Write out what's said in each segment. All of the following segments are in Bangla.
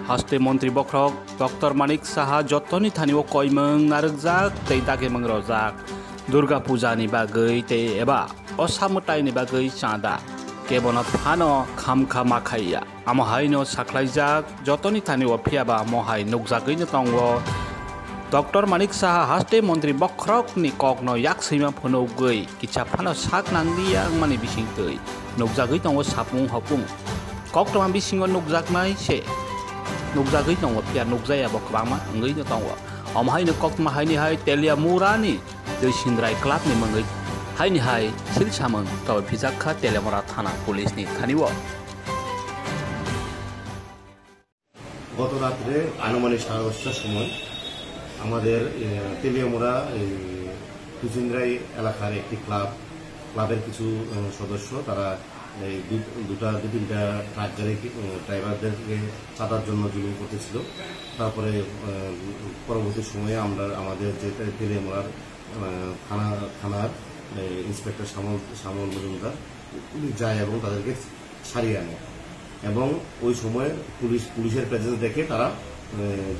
Haste Montri Bokrok, Dr. Manik Saha Jotoni Taniwo Koimeng Narjak, Tei Dake Mangrojak, Durga Puja ni bagai Tei Eba, Osamutai ni bagai Chanda, Kebona Pano, Kam Kamakaya, Amohaino Saklaijak, Jotoni Taniwo Piaba, Mohai Nukzagin Tongwo, Dr. Manik Saha Haste Montri Bokrok ni Kokno Yaksima Pono Gui, Kichapano Sak Nandia Mani Bising Tui, Nukzagin Tongwo Sapung Hopung, Kokto Ambisingo Nukzaknai Se. Nukzagay nong wapya nukzaya bokbama ngai no tongwa om hai no kok ma hai ni hai telia murani de sindrai club ni mangai hai ni hai sil samang taw phijakha telemora thana police ni thaniwo গত রাতে আনুমানিক 5:30টার সময় আমাদের তেলিয়ামুড়া কুচিন্দ্রাই এলাকার একটি ক্লাবের কিছু সদস্য তারা দুটা তিনটা ট্রাক গাড়ি ড্রাইভারদেরকে চাঁদার জন্য জুলুম করতেছিল। তারপরে পরবর্তী সময়ে আমরা আমাদের যে তেলিয়ামুড়ার থানার ইন্সপেক্টর শ্যামল মজুমদার যায় এবং তাদেরকে ছাড়িয়ে আনে এবং ওই সময় পুলিশের প্রেজেন্স দেখে তারা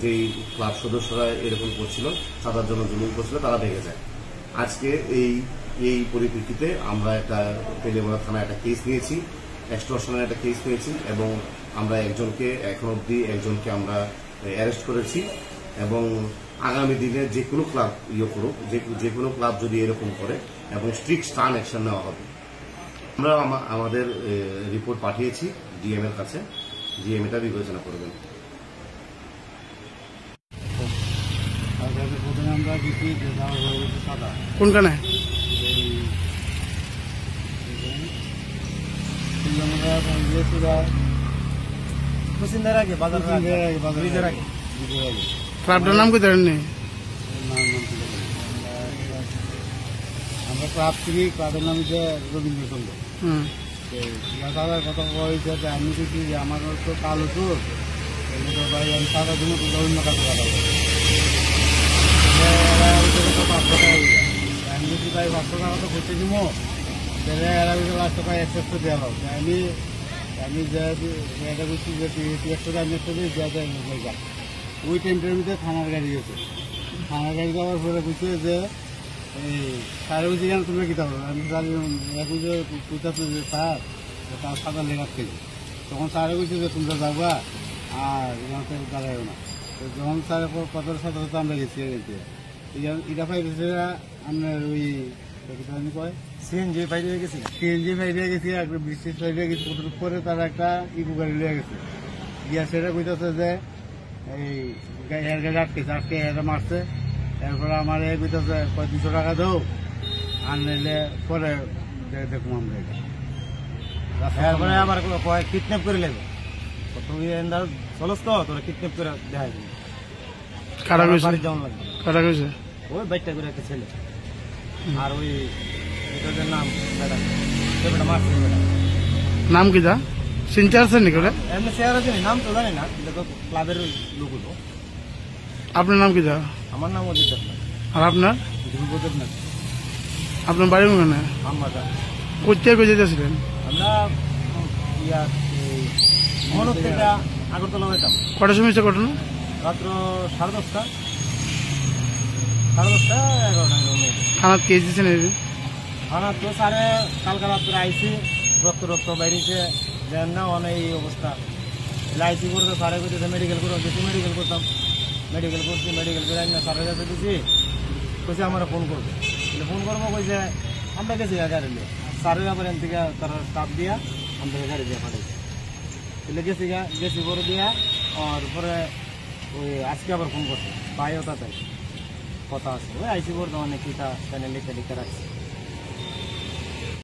যেই ক্লাব সদস্যরা এরকম করছিল চাঁদার জন্য জুলুম করছিল তারা ভেঙে যায়। আজকে এই পরিপ্রেক্ষিতে আমরা একটা তেলিয়ামুড়া থানায় একটা কেস নিয়েছি, এক্সটর্শনের একটা কেস নিয়েছি এবং আমরা একজনকে এখন অবধি একজনকে আমরা অ্যারেস্ট করেছি এবং আগামী দিনে যে কোনো ক্লাব করুক যে কোনো ক্লাব যদি এরকম করে এবং স্ট্রিক্ট স্টার্ন অ্যাকশন নেওয়া হবে। আমরা আমাদের রিপোর্ট পাঠিয়েছি ডিএম এর কাছে, ডিএম এটা বিবেচনা করবেন। কোনখানে ক্লাবটার নাম কি জানেন? আমরা ক্লাব থেকে ক্লাবের নাম হচ্ছে রবীন্দ্রচন্দ্র। দাদার কথা হয়েছে যে আমি দেখি যে আমার তো কাল হতো ভাই আমি সারার জন্য অন্য কাজ করা আমি যদি ভাই 500 টাকা তো করতে দিব লাস্ট টাকা 100 দেওয়া হোক আমি এটা করছি যে 100 আমি 100 দিয়ে দেওয়া যায় ওই টাইমটার মধ্যে থানার গাড়ি গেছে। থানার গাড়ি যাওয়ার পরে বুঝছে যে এই সাড়ে বুঝি কেন তোমরা কী থাকো আমি এখন যে পুঁচাচ্ছ যে স্যার তার সাদা লেখার থেকে তখন স্যারে বুঝছে যে তোমরা যাবা আর আমাকে দাঁড়াইও না। তো যখন স্যারের পর কথার সাথে সাথে আমরা গেছি এটা পাইছে আপনার ওই কয় সিএনজি বাইরে গেছি একটা বৃষ্টির বাইরে গেছি পরে তারা একটা ইকো গাড়ি লিয়ে গেছে গিয়া সেটা কইতেছে যে এই এর গাড়ি আটকে এটা মারছে। এরপরে আমার এই কইতেছে 200 টাকা দাও আর নিলে পরে দেখুন আমরা এটা এরপরে আবার কিডন্যাপ করে নেবে চলস তো তোরা কিডন্যাপ করে দেখাই বাড়ি যাওয়ান লাগবে। কারা কইছে? ওই বাইকটা করে একটা ছেলে আর ওই এটার নাম মারছে। নাম কি দা সিনচারছেন নি করে এমনি চেয়ার আছে নাম তো জানি না কিন্তু ক্লাবের লোক হলো। আপনার নাম কি দা? আমার নাম অজিত দেবনাথ। আর আপনার? ধ্রুব দেবনাথ। আপনার বাড়ি কোনখানে? আমবাজার। কোথায় কই যেতেছিলেন? আমরা মনোজ থেকে আগরতলা যেতাম। কটার সময় ঘটনা? রাত্র 10:30 11টা। থানাত কেস দিয়েছেন? থানা তো স্যারে কালকা রাত্রে আইসি রক্ত বাইরেছে দেন না অনেক এই অবস্থা আইসি করতে স্যারে করতেছে মেডিকেল করে যেহেতু মেডিকেল করতাম মেডিকেল করছি মেডিকেল করে না স্যারের কাছে দিছি কইছে আমার ফোন করবে ফোন করবো কইছে আমরা গেছি গাড়ি নিয়ে স্যারের আবার এন থেকে তার স্টাফ দিয়া আমাদের গাড়ি দিয়ে পাঠাইছে এলে গেছি করে দিয়া আর পরে ওই আজকে আবার ফোন করছে ভাইও তাতে কথা আছে ওই আইসি করতাম অনেক কিটা লিখে রাখছে।